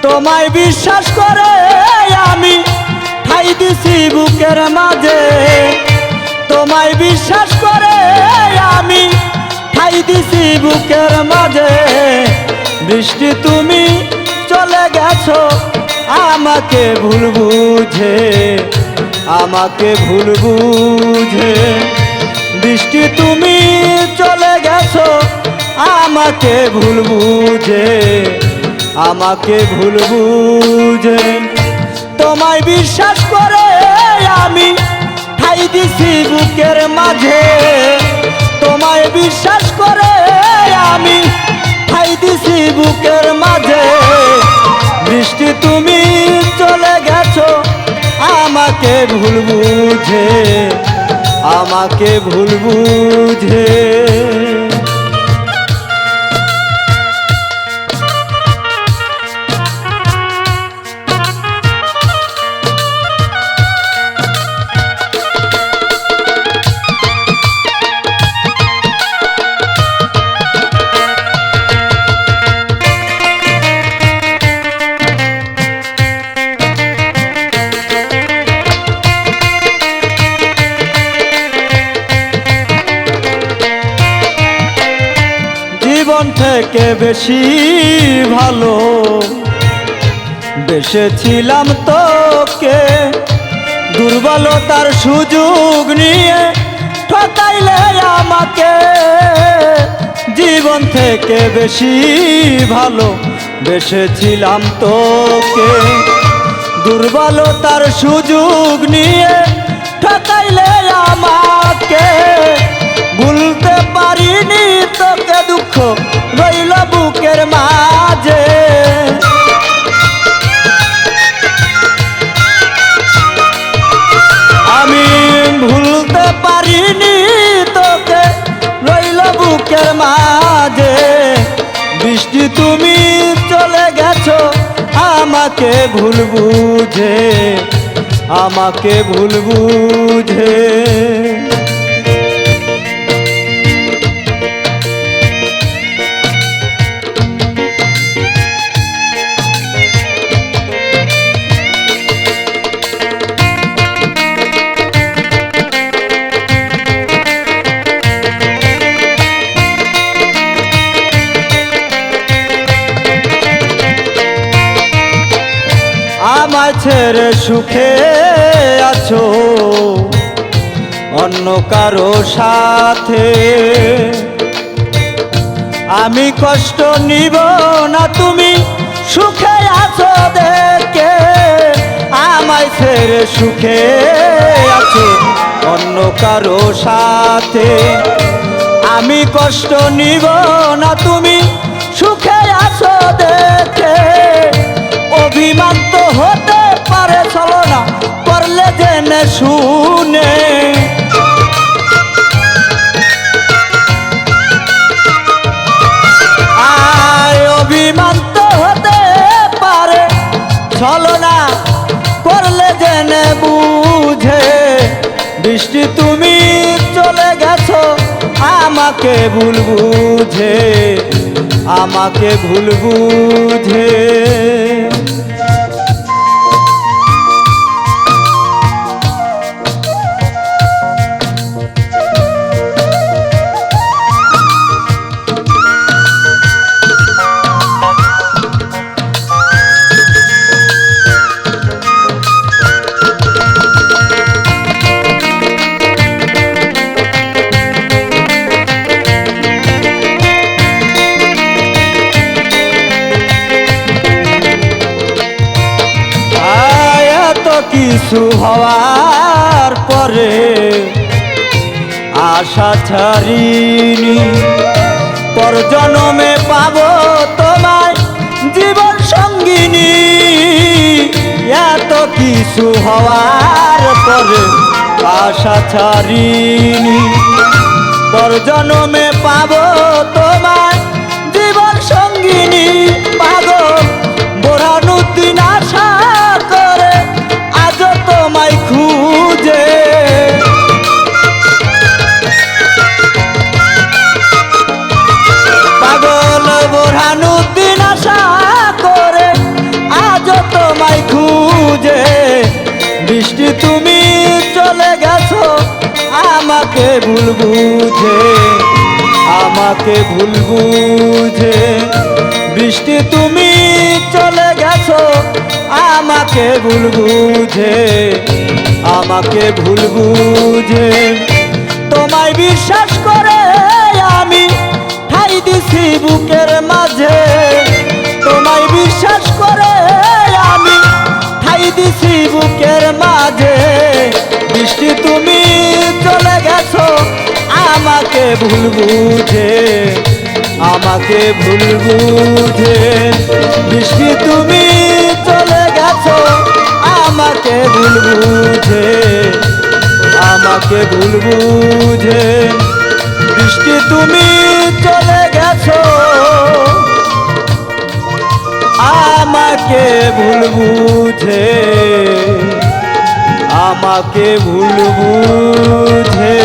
তোমায় বিশ্বাস করে আমি ঠাই দিছি বুকের মাঝে, তোমায় বিশ্বাস করে আমি ঠাই দিছি বুকের মাঝে। বৃষ্টি তুমি চলে গেছো আমাকে ভুল বুঝে, আমাকে ভুল বুঝে। বৃষ্টি তুমি চলে গেছো আমাকে ভুল বুঝে, আমাকে ভুল বুঝে। তোমায় বিশ্বাস করে আমি ঠাই দিছি বুকের মাঝে, তোমায় বিশ্বাস করে আমি ঠাই দিছি বুকের মাঝে। বৃষ্টি তুমি চলে গেছো আমাকে ভুল বুঝে, আমাকে ভুল বুঝে। জীবন থেকে বেশি ভালো বেসেছিলাম তোকে, দুর্বলতার সুযোগ নিয়ে ঠকাইলে আমাকে। জীবন থেকে বেশি ভালো বেসেছিলাম তোকে, দুর্বলতার সুযোগ নিয়ে ঠকাইলে আমাকে। ভুলতে পারিনি তোকে, দুঃখ রইল বুকের মাঝে। আমি ভুলতে পারিনি তোকে, রইল বুকের মাঝে। বৃষ্টি তুমি চলে গেছো আমাকে ভুল বুঝে, আমাকে ভুল বুঝে। আমায় ছেড়ে সুখে আছো অন্য কারো সাথে, আমি কষ্ট নিব না তুমি সুখে আছো দেখে। আমায় ছেড়ে সুখে আছো অন্য কারো সাথে, আমি কষ্ট নিব না তুমি সুখে আছো দেখে। অভিমান তো হতে পারে ছলনা করলে জেনে শুনে, আয় অভিমান তো হতে পারে ছলনা করলে জেনে বুঝে। বৃষ্টি তুমি চলে গেছো আমাকে ভুল বুঝে, আমাকে ভুল বুঝে। কিছু হওয়ার পরে আশা ছাড়িনি, পর জন্মে পাবো তোমায় জীবন সঙ্গিনী। এত কিছু হওয়ার পরে আশা ছাড়িনি, পর জন্মে পাবো তোমায় জীবন সঙ্গিনী। পাগল বোরহানুদ্দিন আশা করে আজ তোমায় খুঁজে, পাগল বোরহানুদ্দিন আশা করে বৃষ্টি তুমি চলে গেছো আমাকে ভুল বুঝে, আমাকে ভুল বুঝে। বৃষ্টি তুমি চলে গেছো আমাকে ভুল বুঝে, আমাকে ভুল বুঝে। তোমায় বিশ্বাস করে আমি ঠাই দিছি বুকের মাঝে, তোমায় বিশ্বাস করে আমি ঠাই দিছি বুকের মাঝে। বৃষ্টি তুমি চলে গেছো আমাকে ভুল বুঝে, আমাকে ভুল বুঝে। বৃষ্টি তুমি চলে গেছো আমাকে ভুল বুঝে, আমাকে ভুল বুঝে। বৃষ্টি তুমি চলে গেছো আমাকে ভুল বুঝে, আমাকে ভুল বুঝে।